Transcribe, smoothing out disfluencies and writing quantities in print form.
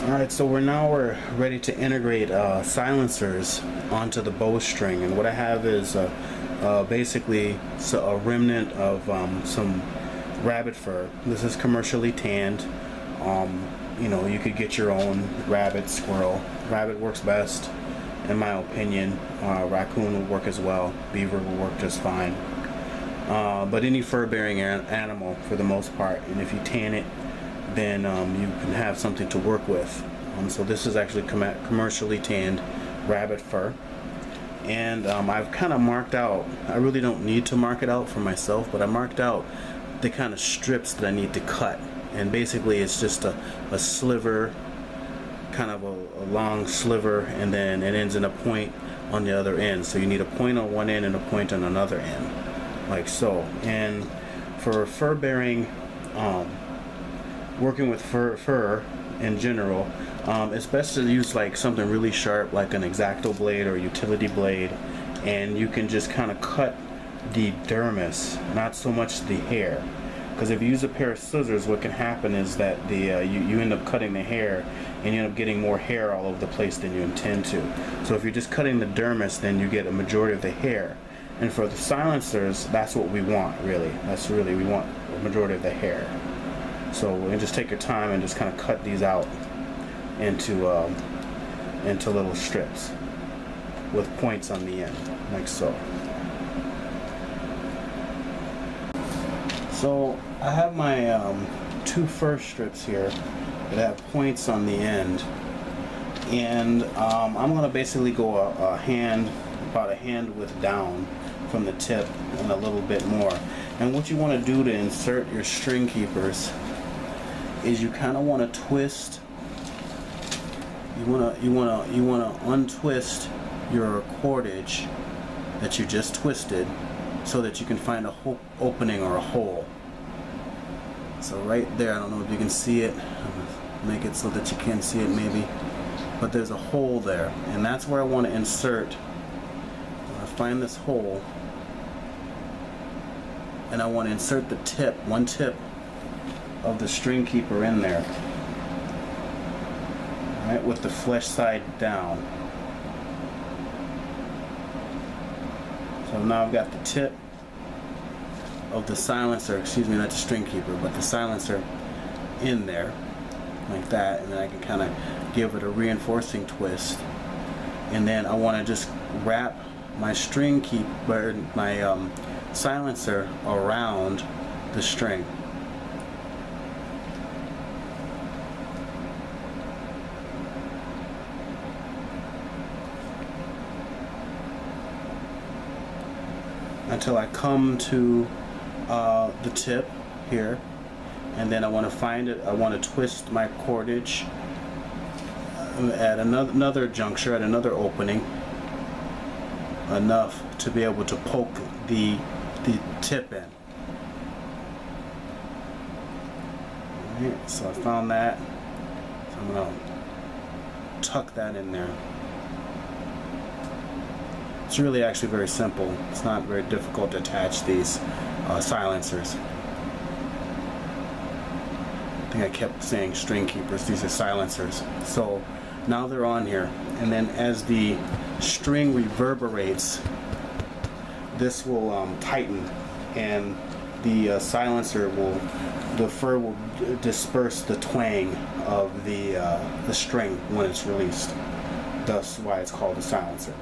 Alright, so we're ready to integrate silencers onto the bowstring, and what I have is basically a remnant of some rabbit fur. This is commercially tanned. You know, you could get your own rabbit, squirrel. Rabbit works best, in my opinion. Raccoon would work as well. Beaver will work just fine. But any fur-bearing animal, for the most part, and if you tan it, then you can have something to work with. So this is actually commercially tanned rabbit fur, and I've kind of marked out, I really don't need to mark it out for myself, but I marked out the kind of strips that I need to cut, and basically it's just a sliver, kind of a long sliver, and then it ends in a point on the other end. So you need a point on one end and a point on another end, like so. And for fur bearing, working with fur in general, it's best to use like something really sharp, like an X-Acto blade or a utility blade, and you can just kind of cut the dermis, not so much the hair. Because if you use a pair of scissors, what can happen is that you end up cutting the hair, and you end up getting more hair all over the place than you intend to. So if you're just cutting the dermis, then you get a majority of the hair. And for the silencers, that's what we want, really. We want a majority of the hair. So you can just take your time and just kind of cut these out into little strips with points on the end, like so. So I have my two fur strips here that have points on the end, and I'm going to basically go about a hand width down from the tip and a little bit more. And what you want to do to insert your string keepers is you kind of want to twist. You want to untwist your cordage that you just twisted, so that you can find a opening or a hole. So right there, I don't know if you can see it. Make it so that you can see it maybe, but there's a hole there, and that's where I want to insert. I find this hole, and I want to insert the tip, one tip of the string keeper in there, right, with the flesh side down. So now I've got the tip of the silencer, excuse me, not the string keeper, but the silencer in there, like that, and then I can kind of give it a reinforcing twist. And then I want to just wrap my string keeper, my silencer around the string. Until I come to the tip here, and then I want to find it. I want to twist my cordage at another juncture, at another opening, enough to be able to poke the tip in. Alright, so I found that. So I'm going to tuck that in there. It's really actually very simple. It's not very difficult to attach these silencers. I think I kept saying string keepers. These are silencers. So now they're on here, and then as the string reverberates, this will tighten, and the silencer the fur will disperse the twang of the string when it's released. Thus why it's called a silencer.